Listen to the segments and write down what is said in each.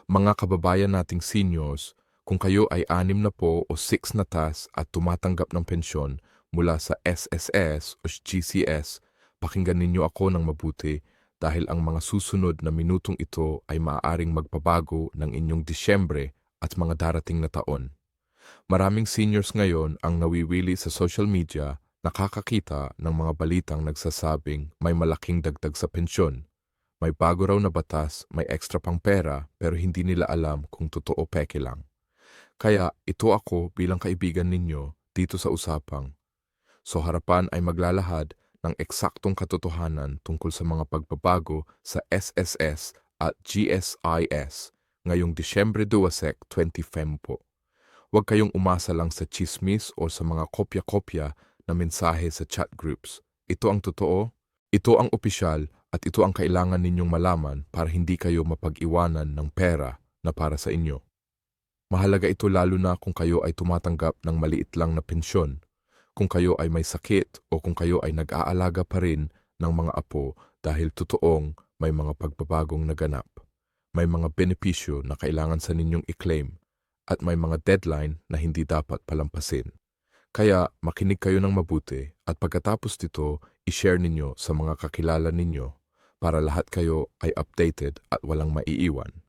Mga kababayan nating seniors, kung kayo ay 6 na po o 6 na tas at tumatanggap ng pensyon mula sa SSS o GCS, pakinggan ninyo ako ng mabuti dahil ang mga susunod na minutong ito ay maaaring magpabago ng inyong Disyembre at mga darating na taon. Maraming seniors ngayon ang nawiwili sa social media, nakakakita ng mga balitang nagsasabing may malaking dagdag sa pensyon. May bago raw na batas, may extra pang pera pero hindi nila alam kung totoo o peke lang. Kaya ito ako bilang kaibigan ninyo dito sa usapang. So harapan ay maglalahad ng eksaktong katotohanan tungkol sa mga pagbabago sa SSS at GSIS ngayong Disyembre 2, 2025 po. Huwag kayong umasa lang sa chismis o sa mga kopya-kopya na mensahe sa chat groups. Ito ang totoo, ito ang opisyal at ito ang kailangan ninyong malaman para hindi kayo mapag-iwanan ng pera na para sa inyo. Mahalaga ito lalo na kung kayo ay tumatanggap ng maliit lang na pensyon, kung kayo ay may sakit o kung kayo ay nag-aalaga pa rin ng mga apo dahil totoong may mga pagbabagong naganap. May mga benepisyo na kailangan sa ninyong i-claim at may mga deadline na hindi dapat palampasin. Kaya makinig kayo ng mabuti at pagkatapos nito, i-share ninyo sa mga kakilala ninyo para lahat kayo ay updated at walang maiiwan.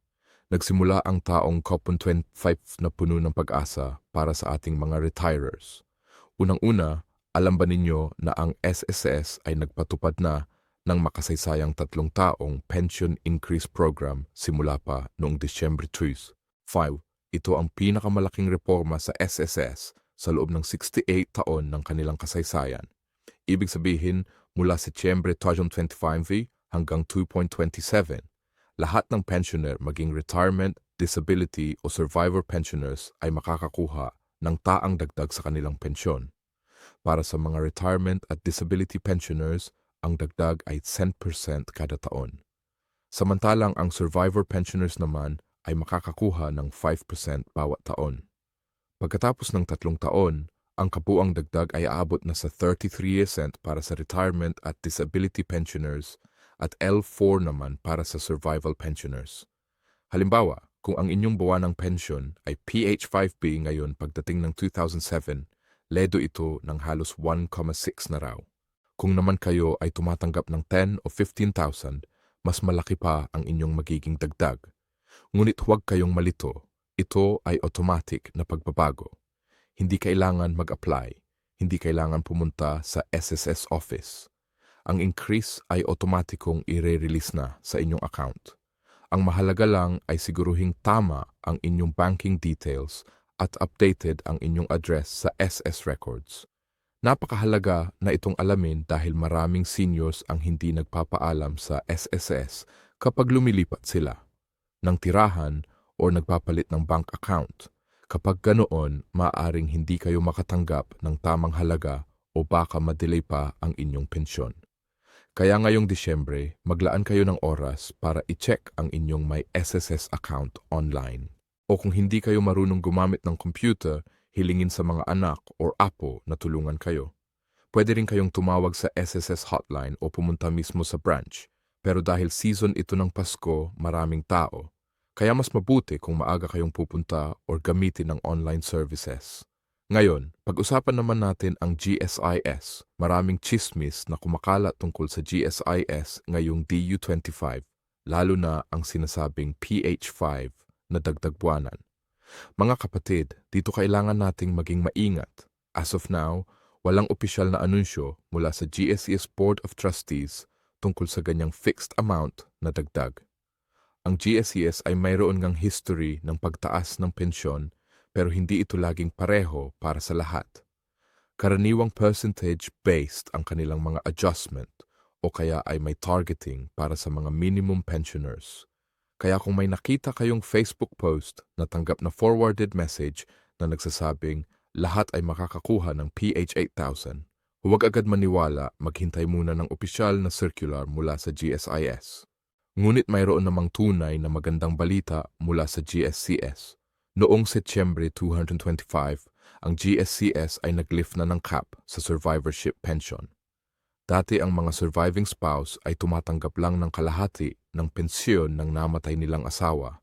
Nagsimula ang taong COP25 na puno ng pag-asa para sa ating mga retirers. Unang-una, alam ba ninyo na ang SSS ay nagpatupad na ng makasaysayang 3 taong Pension Increase Program simula pa noong Disyembre 2, 5. Ito ang pinakamalaking reforma sa SSS sa loob ng 68 taon ng kanilang kasaysayan. Ibig sabihin, mula Setyembre 2025 hanggang 2.27, lahat ng pensioner maging retirement, disability o survivor pensioners ay makakakuha ng taang dagdag sa kanilang pensyon. Para sa mga retirement at disability pensioners, ang dagdag ay 10% kada taon. Samantalang ang survivor pensioners naman ay makakakuha ng 5% bawat taon. Pagkatapos ng 3 taon, ang kabuang dagdag ay aabot na sa 33% para sa retirement at disability pensioners at L4 naman para sa survival pensioners. Halimbawa, kung ang inyong buwanang pension ay PH5B ngayon pagdating ng 2007, ledo ito ng halos 1,6 na raw. Kung naman kayo ay tumatanggap ng 10 o 15,000, mas malaki pa ang inyong magiging dagdag. Ngunit huwag kayong malito, ito ay automatic na pagbabago. Hindi kailangan mag-apply, hindi kailangan pumunta sa SSS office. Ang increase ay automatikong i-release na sa inyong account. Ang mahalaga lang ay siguruhing tama ang inyong banking details at updated ang inyong address sa SS records. Napakahalaga na itong alamin dahil maraming seniors ang hindi nagpapaalam sa SSS kapag lumilipat sila ng tirahan o nagpapalit ng bank account. Kapag ganoon, maaaring hindi kayo makatanggap ng tamang halaga o baka madelay pa ang inyong pensyon. Kaya ngayong Disyembre, maglaan kayo ng oras para i-check ang inyong may SSS account online. O kung hindi kayo marunong gumamit ng computer, hilingin sa mga anak or apo na tulungan kayo. Pwede rin kayong tumawag sa SSS hotline o pumunta mismo sa branch. Pero dahil season ito ng Pasko, maraming tao. Kaya mas mabuti kung maaga kayong pupunta or gamitin ng online services. Ngayon, pag-usapan naman natin ang GSIS. Maraming chismis na kumakalat tungkol sa GSIS ngayong DU25, lalo na ang sinasabing PH5 na dagdag buwanan. Mga kapatid, dito kailangan nating maging maingat. As of now, walang opisyal na anunsyo mula sa GSIS Board of Trustees tungkol sa ganyang fixed amount na dagdag. Ang GSIS ay mayroon ngang history ng pagtaas ng pensyon pero hindi ito laging pareho para sa lahat. Karaniwang percentage-based ang kanilang mga adjustment o kaya ay may targeting para sa mga minimum pensioners. Kaya kung may nakita kayong Facebook post na tanggap na forwarded message na nagsasabing lahat ay makakakuha ng PH 8,000, huwag agad maniwala, maghintay muna ng opisyal na circular mula sa GSIS. Ngunit mayroon namang tunay na magandang balita mula sa GSCS. Noong Setyembre 2025, ang GSCS ay naglift na ng cap sa survivorship pension. Dati ang mga surviving spouse ay tumatanggap lang ng kalahati ng pensyon ng namatay nilang asawa,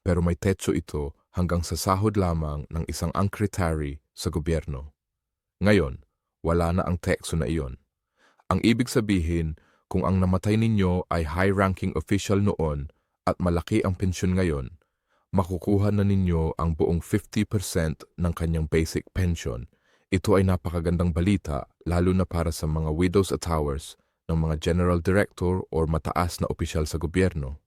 pero may tetso ito hanggang sa sahod lamang ng isang angkritary sa gobyerno. Ngayon, wala na ang tekso na iyon. Ang ibig sabihin, kung ang namatay ninyo ay high-ranking official noon at malaki ang pensyon ngayon, makukuha na ninyo ang buong 50% ng kanyang basic pension. Ito ay napakagandang balita, lalo na para sa mga widows at towers ng mga general director o mataas na opisyal sa gobyerno.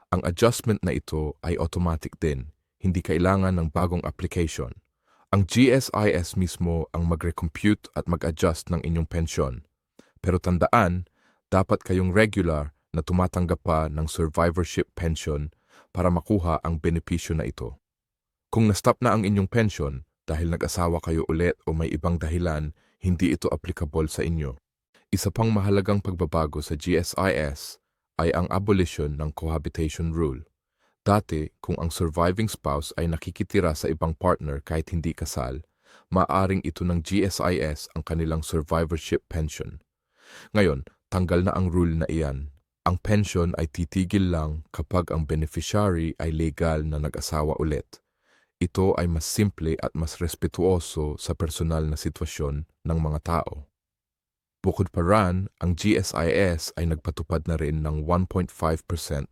Ang adjustment na ito ay automatic din, hindi kailangan ng bagong application. Ang GSIS mismo ang mag-recompute at mag-adjust ng inyong pensyon. Pero tandaan, dapat kayong regular na tumatanggap pa ng survivorship pension para makuha ang benepisyo na ito. Kung na-stop na ang inyong pension dahil nag-asawa kayo ulit o may ibang dahilan, hindi ito applicable sa inyo. Isa pang mahalagang pagbabago sa GSIS ay ang abolition ng cohabitation rule. Dati, kung ang surviving spouse ay nakikitira sa ibang partner kahit hindi kasal, maaring ito ng GSIS ang kanilang survivorship pension. Ngayon, tanggal na ang rule na iyan. Ang pension ay titigil lang kapag ang beneficiary ay legal na nag-asawa ulit. Ito ay mas simple at mas respetuoso sa personal na sitwasyon ng mga tao. Bukod pa ran, ang GSIS ay nagpatupad na rin ng 1.5%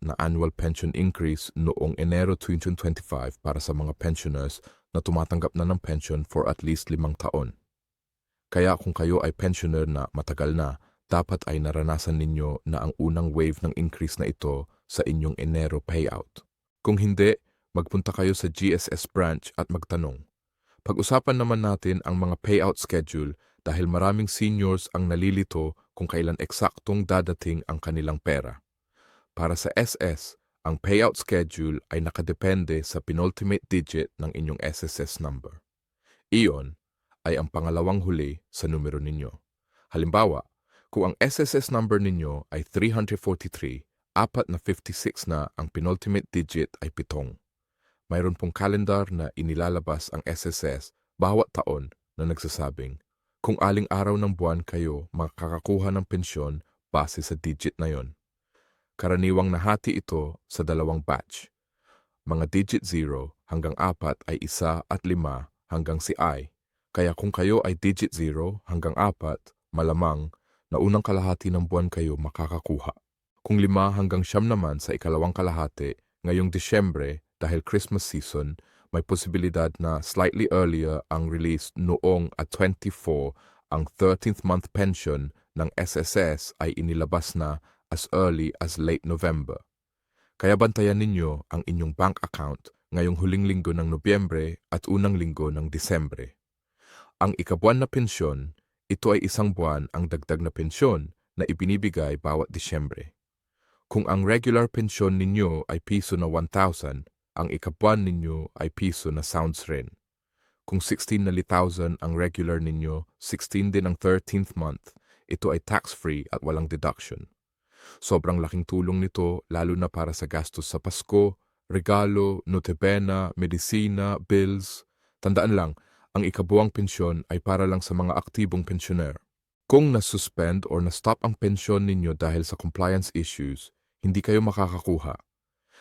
na annual pension increase noong Enero 2025 para sa mga pensioners na tumatanggap na ng pension for at least 5 taon. Kaya kung kayo ay pensioner na matagal na, dapat ay naranasan ninyo na ang unang wave ng increase na ito sa inyong Enero payout. Kung hindi, magpunta kayo sa GSS branch at magtanong. Pag-usapan naman natin ang mga payout schedule dahil maraming seniors ang nalilito kung kailan eksaktong dadating ang kanilang pera. Para sa SS, ang payout schedule ay nakadepende sa penultimate digit ng inyong SSS number. Iyon ay ang pangalawang huli sa numero ninyo. Halimbawa, kung ang SSS number ninyo ay 343, 56 na ang penultimate digit ay 7. Mayroon pong kalendar na inilalabas ang SSS bawat taon na nagsasabing kung aling araw ng buwan kayo makakakuha ng pensyon base sa digit na yon. Karaniwang nahati ito sa 2 batch. Mga digit 0 hanggang 4 ay 1 at 5 hanggang si I. Kaya kung kayo ay digit 0 hanggang 4, malamang na unang kalahati ng buwan kayo makakakuha. Kung 5 hanggang 9 naman sa ikalawang kalahati, ngayong Disyembre, dahil Christmas season, may posibilidad na slightly earlier ang release noong at 24 ang 13th month pension ng SSS ay inilabas na as early as late November. Kaya bantayan ninyo ang inyong bank account ngayong huling linggo ng Nobyembre at unang linggo ng Disembre. Ang ikabuan na pensyon, ito ay 1 buwan ang dagdag na pensyon na ibinibigay bawat Disyembre. Kung ang regular pensyon ninyo ay piso na 1,000, ang ikabuan ninyo ay piso na sounds rin. Kung 16,000 ang regular ninyo, 16 din ang 13th month, ito ay tax-free at walang deduction. Sobrang laking tulong nito lalo na para sa gastos sa Pasko, regalo, notebena, medisina, bills. Tandaan lang, ang ikabuang pensyon ay para lang sa mga aktibong pensyoner. Kung na-suspend or na-stop ang pensyon ninyo dahil sa compliance issues, hindi kayo makakakuha.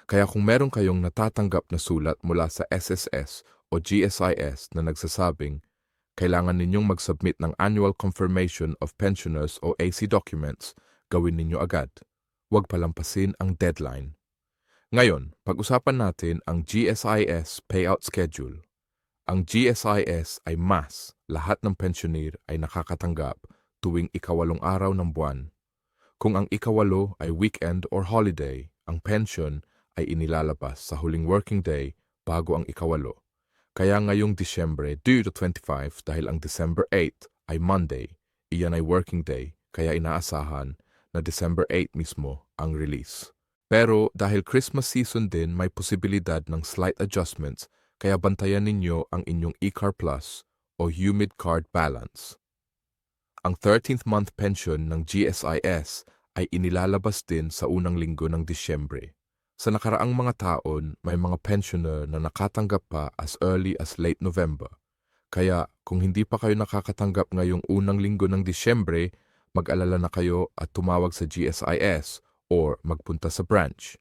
Kaya kung meron kayong natatanggap na sulat mula sa SSS o GSIS na nagsasabing kailangan ninyong mag-submit ng Annual Confirmation of Pensioners o AC documents, gawin ninyo agad. Huwag palampasin ang deadline. Ngayon, pag-usapan natin ang GSIS payout schedule. Ang GSIS ay lahat ng pensioner ay nakakatanggap tuwing ika-8 araw ng buwan. Kung ang ika-8 ay weekend or holiday, ang pension ay inilalabas sa huling working day bago ang ika-8. Kaya ngayong Disyembre due to 25 dahil ang December 8 ay Monday, iyan ay working day, kaya inaasahan na December 8 mismo ang release. Pero dahil Christmas season din may posibilidad ng slight adjustments, kaya bantayan ninyo ang inyong eCar Plus o Humid Card Balance. Ang 13th month pension ng GSIS ay inilalabas din sa unang linggo ng Disyembre. Sa nakaraang mga taon, may mga pensioner na nakatanggap pa as early as late November. Kaya kung hindi pa kayo nakakatanggap ngayong unang linggo ng Disyembre, mag-alala na kayo at tumawag sa GSIS or magpunta sa branch.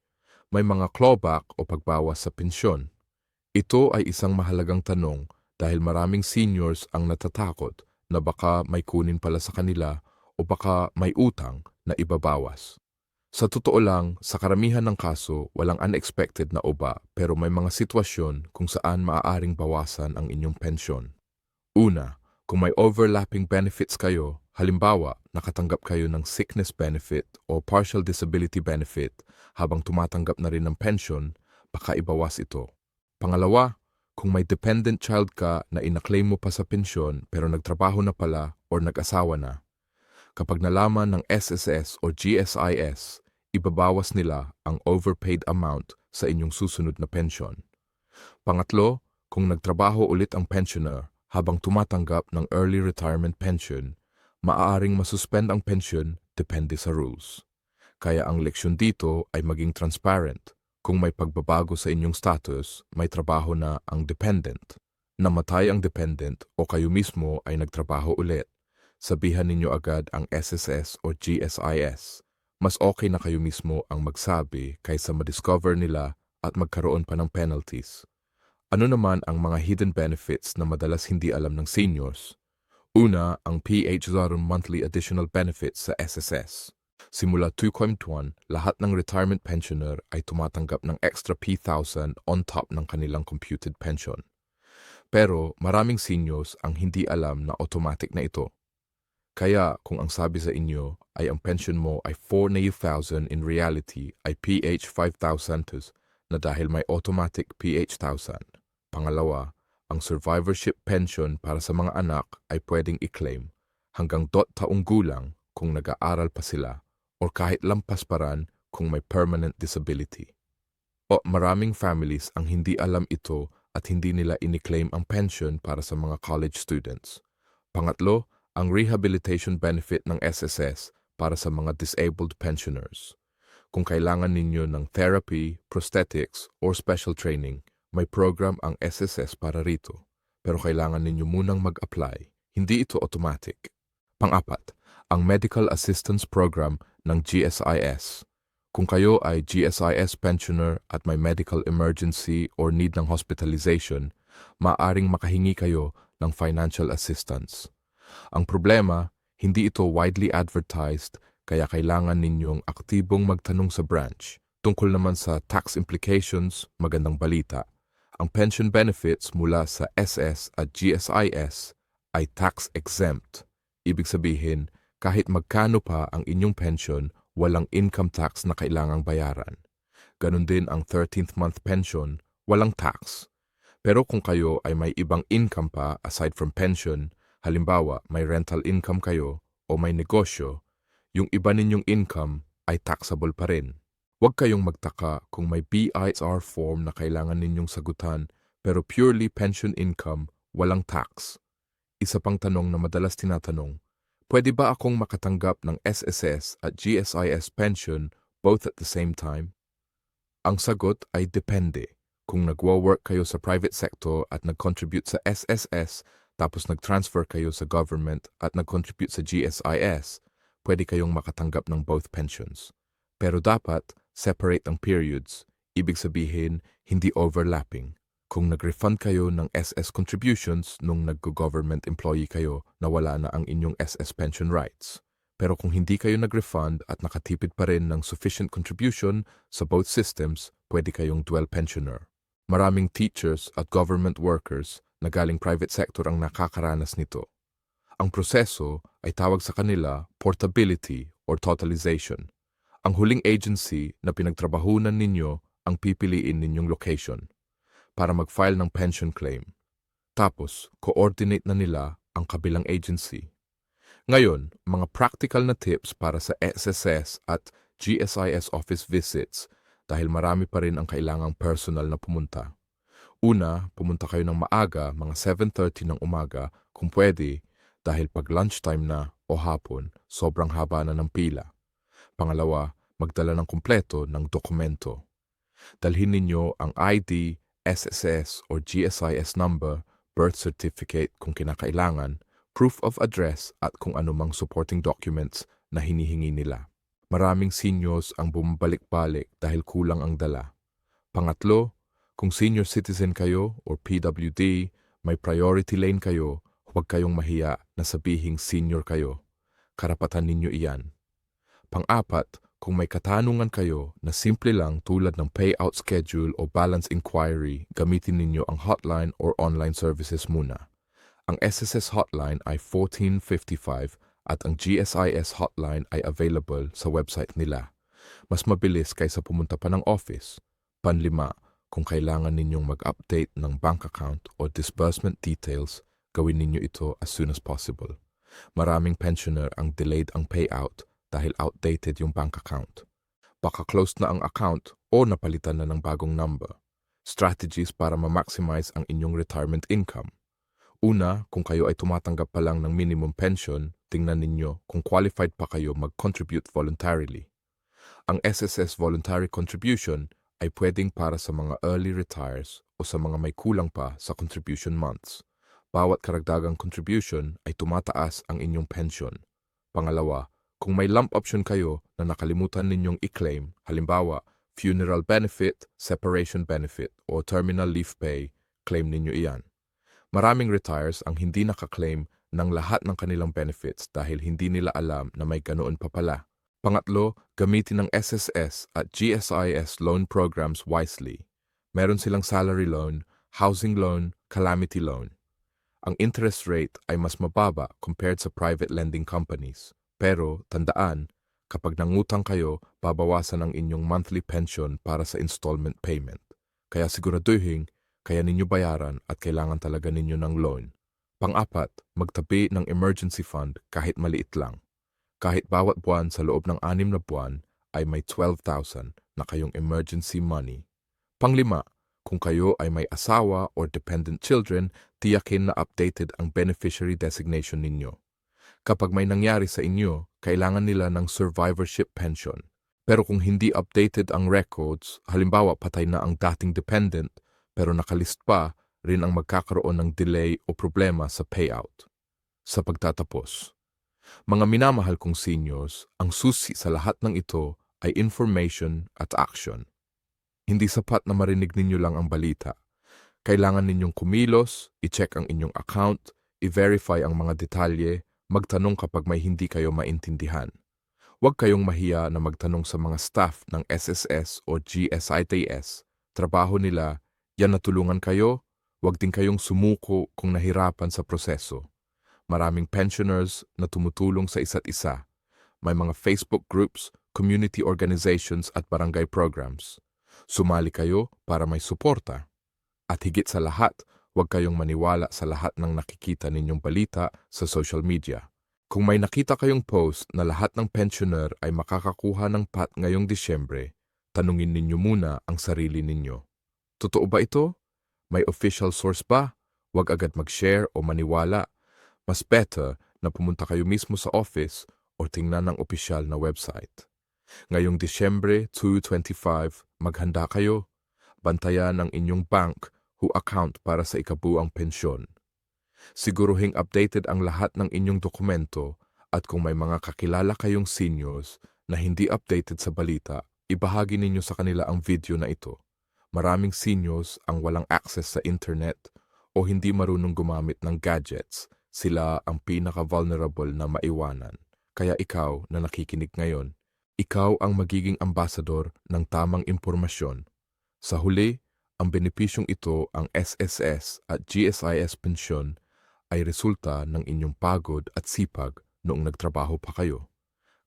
may mga clawback o pagbawas sa pensyon. Ito ay isang mahalagang tanong dahil maraming seniors ang natatakot na baka may kunin pala sa kanila o baka may utang na ibabawas. Sa totoo lang, sa karamihan ng kaso, walang unexpected na uba pero may mga sitwasyon kung saan maaaring bawasan ang inyong pensyon. Una, kung may overlapping benefits kayo, halimbawa, nakatanggap kayo ng sickness benefit o partial disability benefit habang tumatanggap na rin ng pension, baka ibawas ito. Pangalawa, kung may dependent child ka na inaklaim mo pa sa pensyon pero nagtrabaho na pala o nag-asawa na, kapag nalaman ng SSS o GSIS, ibabawas nila ang overpaid amount sa inyong susunod na pensyon. Pangatlo, kung nagtrabaho ulit ang pensioner habang tumatanggap ng early retirement pension, maaaring masuspend ang pension depende sa rules. Kaya ang leksyon dito ay maging transparent. Kung may pagbabago sa inyong status, may trabaho na ang dependent. Namatay ang dependent o kayo mismo ay nagtrabaho ulit, sabihan ninyo agad ang SSS o GSIS. Mas okay na kayo mismo ang magsabi kaysa ma-discover nila at magkaroon pa ng penalties. Ano naman ang mga hidden benefits na madalas hindi alam ng seniors? Una, ang PH0 monthly additional benefits sa SSS. Simula 2.1, lahat ng retirement pensioner ay tumatanggap ng extra P1,000 on top ng kanilang computed pension. Pero maraming seniors ang hindi alam na automatic na ito. Kaya kung ang sabi sa inyo ay ang pension mo ay 4,000, in reality ay PH 5,000 na dahil may automatic PH 1,000. Pangalawa, ang survivorship pension para sa mga anak ay pwedeng i-claim hanggang 2 taong gulang kung nag-aaral pa sila o kahit lampas paran kung may permanent disability. O maraming families ang hindi alam ito at hindi nila ini-claim ang pension para sa mga college students. Pangatlo, ang rehabilitation benefit ng SSS para sa mga disabled pensioners. Kung kailangan ninyo ng therapy, prosthetics, or special training, may program ang SSS para rito. Pero kailangan ninyo munang mag-apply. Hindi ito automatic. Pang-apat, ang Medical Assistance Program ng GSIS. Kung kayo ay GSIS pensioner at may medical emergency or need ng hospitalization, maaaring makahingi kayo ng financial assistance. Ang problema, hindi ito widely advertised kaya kailangan ninyong aktibong magtanong sa branch. Tungkol naman sa tax implications, magandang balita. Ang pension benefits mula sa SS at GSIS ay tax exempt. Ibig sabihin, kahit magkano pa ang inyong pension, walang income tax na kailangang bayaran. Ganon din ang 13th month pension, walang tax. Pero kung kayo ay may ibang income pa aside from pension, halimbawa may rental income kayo o may negosyo, yung iba ninyong income ay taxable pa rin. Huwag kayong magtaka kung may BIR form na kailangan ninyong sagutan pero purely pension income, walang tax. Isa pang tanong na madalas tinatanong, pwede ba akong makatanggap ng SSS at GSIS pension both at the same time? Ang sagot ay depende. Kung nagwo-work kayo sa private sector at nag-contribute sa SSS tapos nag-transfer kayo sa government at nag-contribute sa GSIS, pwede kayong makatanggap ng both pensions. Pero dapat separate ang periods, ibig sabihin hindi overlapping. Kung nag-refund kayo ng SS contributions nung nag-government employee kayo, nawala na ang inyong SS pension rights. Pero kung hindi kayo nag-refund at nakatipid pa rin ng sufficient contribution sa both systems, pwede kayong dual pensioner. Maraming teachers at government workers na galing private sector ang nakakaranas nito. Ang proseso ay tawag sa kanila portability or totalization. Ang huling agency na pinagtrabahunan ninyo ang pipiliin ninyong location para mag-file ng pension claim. Tapos, coordinate na nila ang kabilang agency. Ngayon, mga practical na tips para sa SSS at GSIS office visits dahil marami pa rin ang kailangang personal na pumunta. Una, pumunta kayo ng maaga, mga 7:30 ng umaga, kung pwede, dahil pag lunchtime na o hapon, sobrang haba na ng pila. Pangalawa, magdala ng kumpleto ng dokumento. Dalhin ninyo ang ID, SSS or GSIS number, birth certificate kung kinakailangan, proof of address at kung anumang supporting documents na hinihingi nila. Maraming seniors ang bumabalik-balik dahil kulang ang dala. Pangatlo, kung senior citizen kayo or PWD, may priority lane kayo, huwag kayong mahiya na sabihing senior kayo. Karapatan ninyo iyan. Pang-apat, kung may katanungan kayo na simple lang tulad ng payout schedule o balance inquiry, gamitin ninyo ang hotline or online services muna. Ang SSS hotline ay 1455 at ang GSIS hotline ay available sa website nila. Mas mabilis kaysa pumunta pa ng office. Panlima, kung kailangan ninyong mag-update ng bank account o disbursement details, gawin ninyo ito as soon as possible. Maraming pensioner ang delayed ang payout dahil outdated yung bank account. Baka closed na ang account o napalitan na ng bagong number. Strategies para ma-maximize ang inyong retirement income. Una, kung kayo ay tumatanggap pa lang ng minimum pension, tingnan ninyo kung qualified pa kayo mag-contribute voluntarily. Ang SSS voluntary contribution ay pwedeng para sa mga early retires o sa mga may kulang pa sa contribution months. Bawat karagdagang contribution ay tumataas ang inyong pension. Pangalawa, kung may lump option kayo na nakalimutan ninyong i-claim, halimbawa, funeral benefit, separation benefit, o terminal leave pay, claim ninyo iyan. Maraming retires ang hindi nakaklaim ng lahat ng kanilang benefits dahil hindi nila alam na may ganoon pa pala. Pangatlo, gamitin ang SSS at GSIS loan programs wisely. Meron silang salary loan, housing loan, calamity loan. Ang interest rate ay mas mababa compared sa private lending companies. Pero, tandaan, kapag nangutang kayo, babawasan ang inyong monthly pension para sa installment payment. Kaya siguraduhin, kaya ninyo bayaran at kailangan talaga ninyo ng loan. Pang-apat, magtabi ng emergency fund kahit maliit lang. Kahit bawat buwan sa loob ng 6 na buwan ay may 12,000 na kayong emergency money. Panglima, kung kayo ay may asawa or dependent children, tiyakin na updated ang beneficiary designation ninyo. Kapag may nangyari sa inyo, kailangan nila ng survivorship pension. Pero kung hindi updated ang records, halimbawa patay na ang dating dependent, pero nakalist pa, rin ang magkakaroon ng delay o problema sa payout. Sa pagtatapos, mga minamahal kong seniors, ang susi sa lahat ng ito ay information at action. Hindi sapat na marinig ninyo lang ang balita. Kailangan ninyong kumilos, i-check ang inyong account, i-verify ang mga detalye, magtanong kapag may hindi kayo maintindihan. Huwag kayong mahiya na magtanong sa mga staff ng SSS o GSIS. Trabaho nila, yan na tulungan kayo, huwag din kayong sumuko kung nahirapan sa proseso. Maraming pensioners na tumutulong sa isa't isa. May mga Facebook groups, community organizations at barangay programs. Sumali kayo para may suporta. At higit sa lahat, huwag kayong maniwala sa lahat ng nakikita ninyong balita sa social media. Kung may nakita kayong post na lahat ng pensioner ay makakakuha ng PAT ngayong Disyembre, tanungin ninyo muna ang sarili ninyo. Totoo ba ito? May official source ba? Huwag agad mag-share o maniwala. Mas better na pumunta kayo mismo sa office o tingnan ang opisyal na website. Ngayong Disyembre 2025, maghanda kayo. Bantayan ang inyong bank who account para sa ikabuang pensyon. Siguruhing updated ang lahat ng inyong dokumento at kung may mga kakilala kayong seniors na hindi updated sa balita, ibahagi ninyo sa kanila ang video na ito. Maraming seniors ang walang access sa internet o hindi marunong gumamit ng gadgets. Sila ang pinaka-vulnerable na maiwanan. Kaya ikaw na nakikinig ngayon, ikaw ang magiging ambasador ng tamang impormasyon. Sa huli, ang benepisyong ito, ang SSS at GSIS pensyon, ay resulta ng inyong pagod at sipag noong nagtrabaho pa kayo.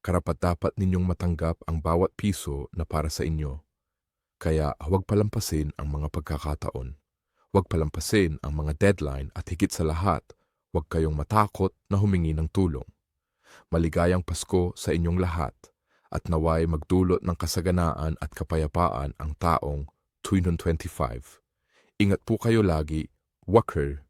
Karapat-dapat ninyong matanggap ang bawat piso na para sa inyo. Kaya huwag palampasin ang mga pagkakataon. Huwag palampasin ang mga deadline at higit sa lahat, huwag kayong matakot na humingi ng tulong. Maligayang Pasko sa inyong lahat at naway magdulot ng kasaganaan at kapayapaan ang taong 2025. Ingat po kayo lagi, Walker.